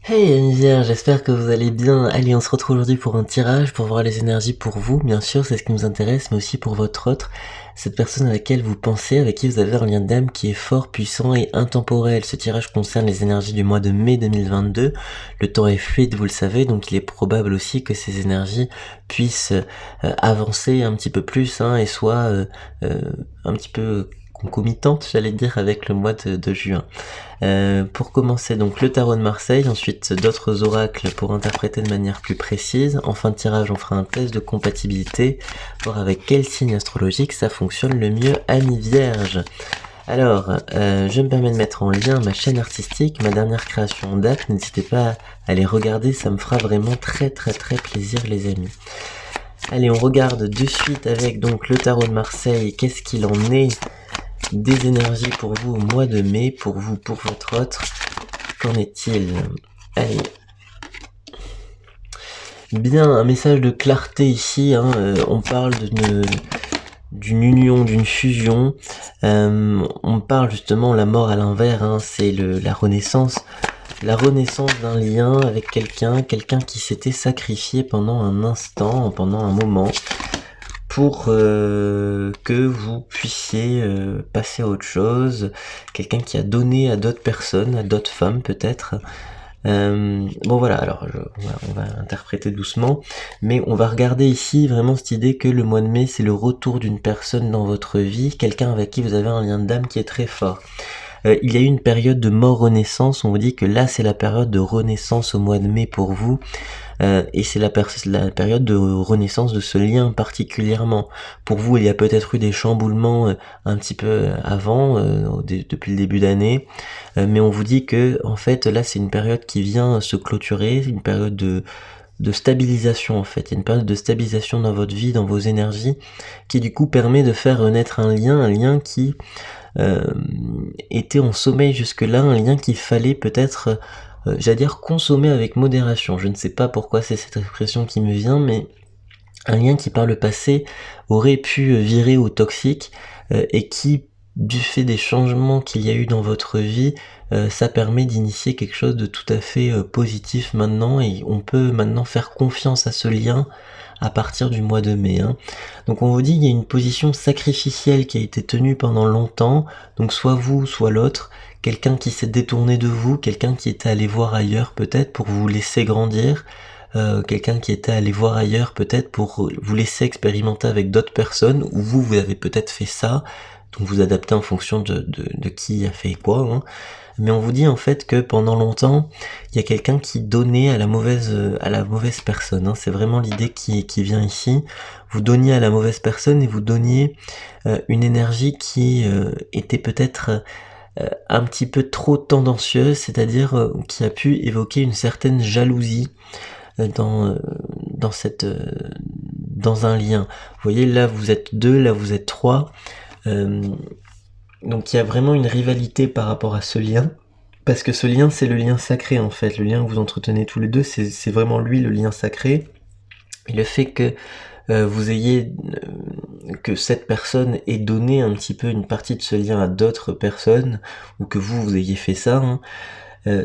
Hey amis vierges, j'espère que vous allez bien. Allez, on se retrouve aujourd'hui pour un tirage, pour voir les énergies pour vous, bien sûr, c'est ce qui nous intéresse, mais aussi pour votre autre, cette personne à laquelle vous pensez, avec qui vous avez un lien d'âme qui est fort, puissant et intemporel. Ce tirage concerne les énergies du mois de mai 2022. Le temps est fluide, vous le savez, donc il est probable aussi que ces énergies puissent avancer un petit peu plus, et soit un petit peu concomitante, j'allais dire, avec le mois de juin. Pour commencer, donc le tarot de Marseille, ensuite d'autres oracles pour interpréter de manière plus précise. En fin de tirage, on fera un test de compatibilité, voir avec quel signe astrologique ça fonctionne le mieux, amis vierges. Alors, je me permets de mettre en lien ma chaîne artistique, ma dernière création en date. N'hésitez pas à les regarder, ça me fera vraiment très plaisir les amis. Allez, on regarde de suite avec donc le tarot de Marseille, qu'est-ce qu'il en est des énergies pour vous au mois de mai, pour vous, pour votre autre. Qu'en est-il? Allez. Bien, un message de clarté ici, on parle d'une union, d'une fusion. On parle justement la mort à l'envers, c'est la renaissance. La renaissance d'un lien avec quelqu'un qui s'était sacrifié pendant un instant, pendant un moment, pour que vous puissiez passer à autre chose, quelqu'un qui a donné à d'autres personnes, à d'autres femmes peut-être. Bon voilà, alors on va interpréter doucement, mais on va regarder ici vraiment cette idée que le mois de mai c'est le retour d'une personne dans votre vie, quelqu'un avec qui vous avez un lien d'âme qui est très fort. Il y a eu une période de mort-renaissance, on vous dit que là c'est la période de renaissance au mois de mai pour vous, et c'est la période de renaissance de ce lien particulièrement. Pour vous, il y a peut-être eu des chamboulements un petit peu avant, depuis le début d'année, mais on vous dit que en fait là c'est une période qui vient se clôturer, une période de stabilisation en fait. Il y a une période de stabilisation dans votre vie, dans vos énergies, qui du coup permet de faire renaître un lien qui était en sommeil jusque-là, un lien qu'il fallait peut-être, j'allais dire, consommer avec modération. Je ne sais pas pourquoi c'est cette expression qui me vient, mais un lien qui par le passé aurait pu virer au toxique et qui, du fait des changements qu'il y a eu dans votre vie, ça permet d'initier quelque chose de tout à fait positif maintenant, et on peut maintenant faire confiance à ce lien à partir du mois de mai. Donc on vous dit qu'il y a une position sacrificielle qui a été tenue pendant longtemps, donc soit vous, soit l'autre, quelqu'un qui s'est détourné de vous, quelqu'un qui était allé voir ailleurs peut-être pour vous laisser grandir, quelqu'un qui était allé voir ailleurs peut-être pour vous laisser expérimenter avec d'autres personnes, ou vous avez peut-être fait ça, donc vous adaptez en fonction de qui a fait quoi, mais on vous dit en fait que pendant longtemps, il y a quelqu'un qui donnait à la mauvaise personne, c'est vraiment l'idée qui vient ici. Vous donniez à la mauvaise personne et vous donniez une énergie qui était peut-être un petit peu trop tendancieuse, c'est-à-dire qui a pu évoquer une certaine jalousie dans cette dans un lien. Vous voyez, là vous êtes deux, là vous êtes trois. Donc il y a vraiment une rivalité par rapport à ce lien, parce que ce lien c'est le lien sacré en fait, le lien que vous entretenez tous les deux, c'est vraiment lui le lien sacré. Et le fait que vous ayez que cette personne ait donné un petit peu une partie de ce lien à d'autres personnes, ou que vous ayez fait ça,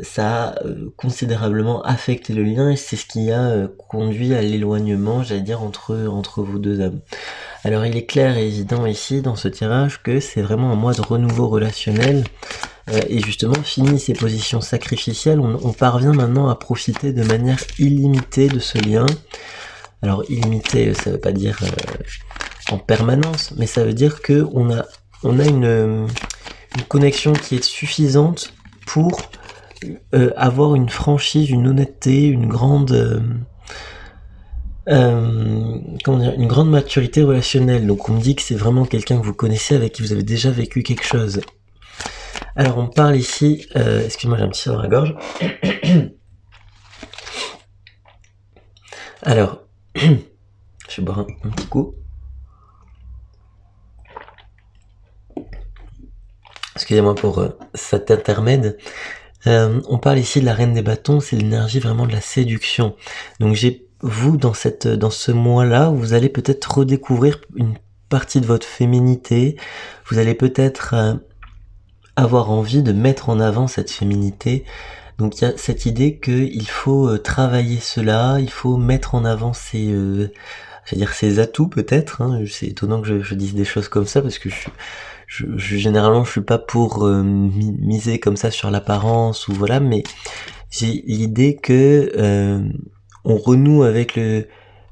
ça a considérablement affecté le lien, et c'est ce qui a conduit à l'éloignement, j'allais dire, entre vous deux âmes. Alors il est clair et évident ici dans ce tirage que c'est vraiment un mois de renouveau relationnel, et justement fini ces positions sacrificielles, on parvient maintenant à profiter de manière illimitée de ce lien. Alors illimité, ça veut pas dire en permanence, mais ça veut dire que on a une connexion qui est suffisante pour avoir une franchise, une honnêteté, une grande une grande maturité relationnelle. Donc on me dit que c'est vraiment quelqu'un que vous connaissez, avec qui vous avez déjà vécu quelque chose. Alors on parle ici, excuse-moi, j'ai un petit peu dans la gorge. Alors, je vais boire un petit coup. Excusez-moi pour cet intermède. On parle ici de la reine des bâtons, c'est l'énergie vraiment de la séduction. Donc vous, dans ce mois-là, vous allez peut-être redécouvrir une partie de votre féminité. Vous allez peut-être avoir envie de mettre en avant cette féminité, Donc il y a cette idée qu'il faut travailler cela, il faut mettre en avant ses atouts peut-être, hein. C'est étonnant que je dise des choses comme ça parce que généralement je suis pas pour miser comme ça sur l'apparence ou voilà, mais j'ai l'idée que on renoue avec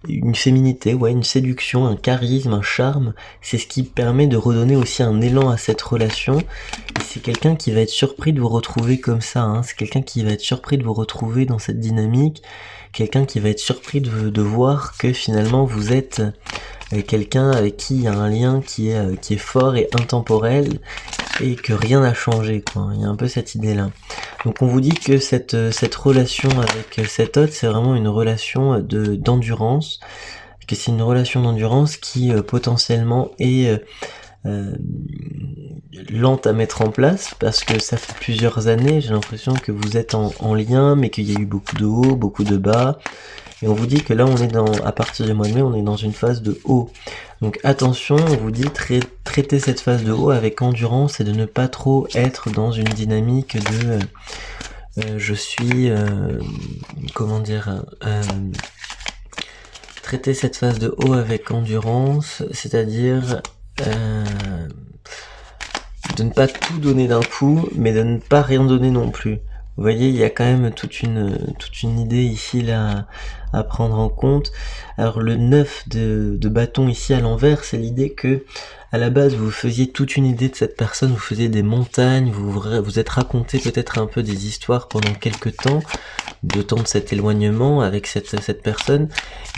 une féminité, ouais, une séduction, un charisme, un charme. C'est ce qui permet de redonner aussi un élan à cette relation. Et c'est quelqu'un qui va être surpris de vous retrouver comme ça, hein. C'est quelqu'un qui va être surpris de vous retrouver dans cette dynamique. Quelqu'un qui va être surpris de voir que finalement vous êtes quelqu'un avec qui il y a un lien qui est fort et intemporel et que rien n'a changé, quoi. Il y a un peu cette idée-là. Donc on vous dit que cette relation avec cet hôte, c'est vraiment une relation d'endurance, que c'est une relation d'endurance qui potentiellement est lente à mettre en place parce que ça fait plusieurs années, j'ai l'impression que vous êtes en lien, mais qu'il y a eu beaucoup de hauts, beaucoup de bas. Et on vous dit que là, à partir du mois de mai, on est dans une phase de haut. Donc attention, on vous dit traiter cette phase de haut avec endurance et de ne pas trop être dans une dynamique de traiter cette phase de haut avec endurance, c'est-à-dire de ne pas tout donner d'un coup, mais de ne pas rien donner non plus. Vous voyez, il y a quand même toute une idée ici là à prendre en compte. Alors le 9 de bâton ici à l'envers, c'est l'idée que à la base vous faisiez toute une idée de cette personne, vous faisiez des montagnes, vous êtes raconté peut-être un peu des histoires pendant quelques temps, de temps de cet éloignement avec cette personne.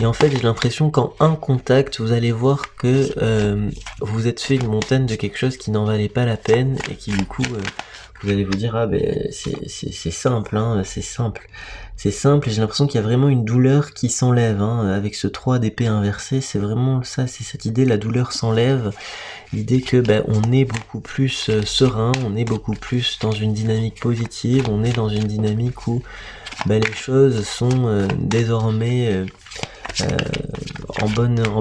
Et en fait, j'ai l'impression qu'en un contact, vous allez voir que vous êtes fait une montagne de quelque chose qui n'en valait pas la peine et qui du coup vous allez vous dire ah ben c'est simple, hein, c'est simple et j'ai l'impression qu'il y a vraiment une douleur qui s'enlève, hein, avec ce 3 d'épée inversé, c'est vraiment ça, c'est cette idée, la douleur s'enlève, l'idée que ben on est beaucoup plus serein, on est beaucoup plus dans une dynamique positive, on est dans une dynamique où ben les choses sont désormais en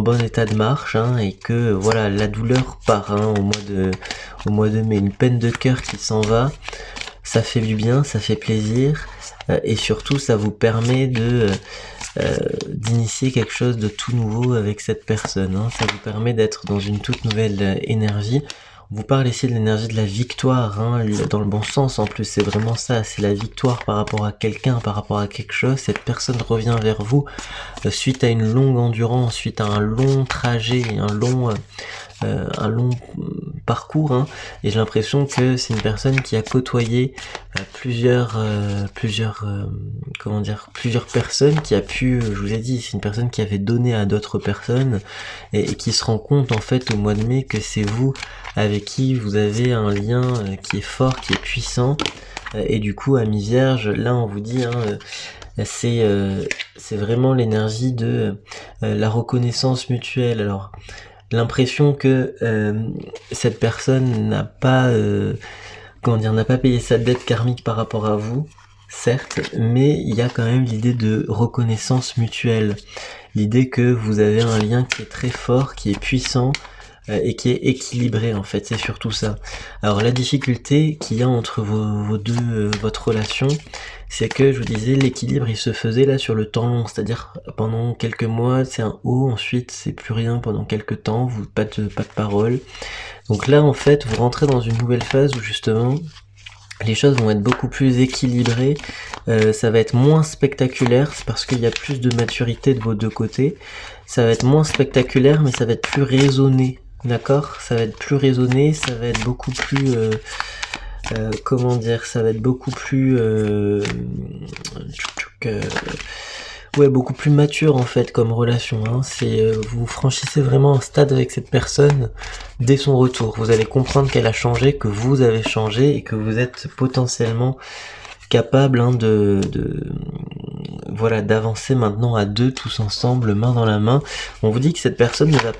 bon état de marche, hein, et que voilà, la douleur part, hein, au mois de mai, une peine de cœur qui s'en va, ça fait du bien, ça fait plaisir, et surtout ça vous permet d'initier quelque chose de tout nouveau avec cette personne, hein. Ça vous permet d'être dans une toute nouvelle énergie. On vous parle ici de l'énergie de la victoire, hein, dans le bon sens en plus, c'est vraiment ça, c'est la victoire par rapport à quelqu'un, par rapport à quelque chose. Cette personne revient vers vous suite à une longue endurance, suite à un long trajet, un long parcours, hein, et j'ai l'impression que c'est une personne qui a côtoyé plusieurs personnes, qui a pu, je vous ai dit, c'est une personne qui avait donné à d'autres personnes et qui se rend compte en fait au mois de mai que c'est vous avec qui vous avez un lien qui est fort, qui est puissant, et du coup à mi-vierge, là on vous dit, hein, c'est vraiment l'énergie de la reconnaissance mutuelle. Alors l'impression que cette personne n'a pas payé sa dette karmique par rapport à vous, certes, mais il y a quand même l'idée de reconnaissance mutuelle, l'idée que vous avez un lien qui est très fort, qui est puissant, et qui est équilibré, en fait, c'est surtout ça. Alors la difficulté qu'il y a entre votre relation, c'est que, je vous disais, l'équilibre il se faisait là sur le temps long, c'est-à-dire pendant quelques mois c'est un haut, ensuite c'est plus rien pendant quelques temps, pas de parole. Donc là en fait vous rentrez dans une nouvelle phase où justement les choses vont être beaucoup plus équilibrées, ça va être moins spectaculaire, c'est parce qu'il y a plus de maturité de vos deux côtés, ça va être moins spectaculaire mais ça va être plus raisonné. D'accord, ça va être plus raisonné, ça va être beaucoup plus ça va être beaucoup plus beaucoup plus mature en fait comme relation, hein. C'est vous franchissez vraiment un stade avec cette personne dès son retour. Vous allez comprendre qu'elle a changé, que vous avez changé et que vous êtes potentiellement capable, hein, d'avancer maintenant à deux tous ensemble, main dans la main. On vous dit que cette personne ne va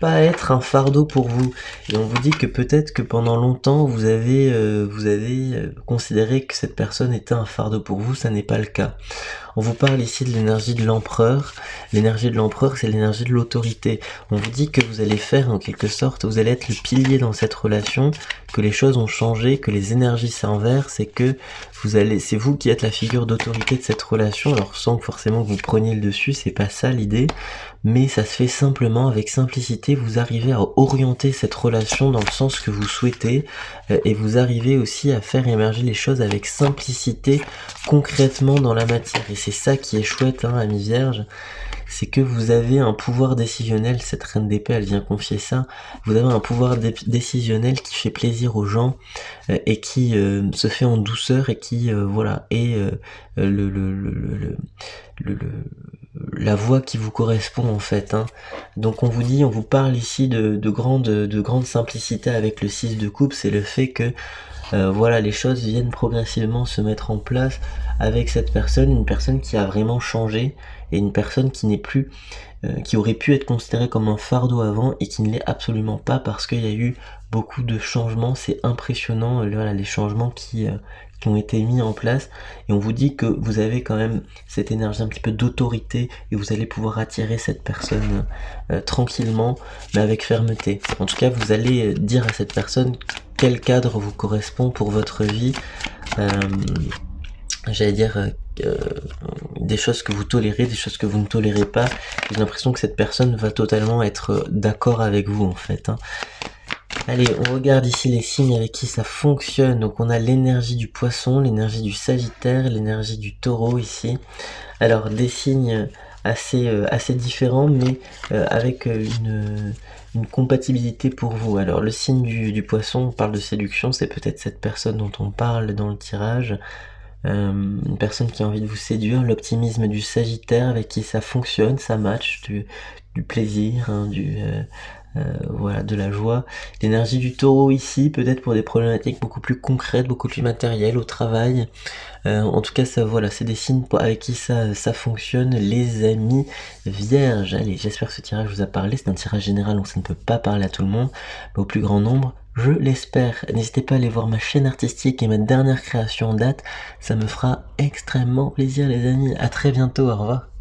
pas être un fardeau pour vous. Et on vous dit que peut-être que pendant longtemps, vous avez considéré que cette personne était un fardeau pour vous, ça n'est pas le cas. On vous parle ici de l'énergie de l'empereur. L'énergie de l'empereur, c'est l'énergie de l'autorité. On vous dit que vous allez faire, en quelque sorte, vous allez être le pilier dans cette relation, que les choses ont changé, que les énergies s'inversent et que c'est vous qui êtes la figure d'autorité de cette relation. Alors sans que forcément vous preniez le dessus, c'est pas ça l'idée, mais ça se fait simplement, avec simplicité, vous arrivez à orienter cette relation dans le sens que vous souhaitez, et vous arrivez aussi à faire émerger les choses avec simplicité, concrètement dans la matière. Et c'est ça qui est chouette, hein, ami Vierge, c'est que vous avez un pouvoir décisionnel. Cette reine d'épée, elle vient confier ça. Vous avez un pouvoir décisionnel qui fait plaisir aux gens, et qui se fait en douceur, et qui voilà, est la voie qui vous correspond en fait, hein. Donc on vous parle ici de grande simplicité avec le 6 de coupe. C'est le fait que voilà, les choses viennent progressivement se mettre en place avec cette personne, une personne qui a vraiment changé, et une personne qui n'est plus, qui aurait pu être considérée comme un fardeau avant et qui ne l'est absolument pas, parce qu'il y a eu beaucoup de changements. C'est impressionnant, voilà, les changements qui ont été mis en place, et on vous dit que vous avez quand même cette énergie un petit peu d'autorité, et vous allez pouvoir attirer cette personne tranquillement, mais avec fermeté. En tout cas, vous allez dire à cette personne quel cadre vous correspond pour votre vie, j'allais dire des choses que vous tolérez, des choses que vous ne tolérez pas. J'ai l'impression que cette personne va totalement être d'accord avec vous en fait, hein. Allez, on regarde ici les signes avec qui ça fonctionne. Donc on a l'énergie du poisson, l'énergie du sagittaire, l'énergie du taureau ici. Alors des signes assez différents, mais avec une compatibilité pour vous. Alors le signe du poisson, on parle de séduction, c'est peut-être cette personne dont on parle dans le tirage. Une personne qui a envie de vous séduire. L'optimisme du sagittaire, avec qui ça fonctionne, ça match, du plaisir, hein, voilà, de la joie. L'énergie du taureau ici, peut-être pour des problématiques beaucoup plus concrètes, beaucoup plus matérielles au travail. En tout cas, ça, voilà, c'est des signes avec qui ça fonctionne, les amis vierges. Allez, j'espère que ce tirage vous a parlé. C'est un tirage général, donc ça ne peut pas parler à tout le monde, mais au plus grand nombre, je l'espère. N'hésitez pas à aller voir ma chaîne artistique et ma dernière création en date. Ça me fera extrêmement plaisir, les amis. À très bientôt, au revoir.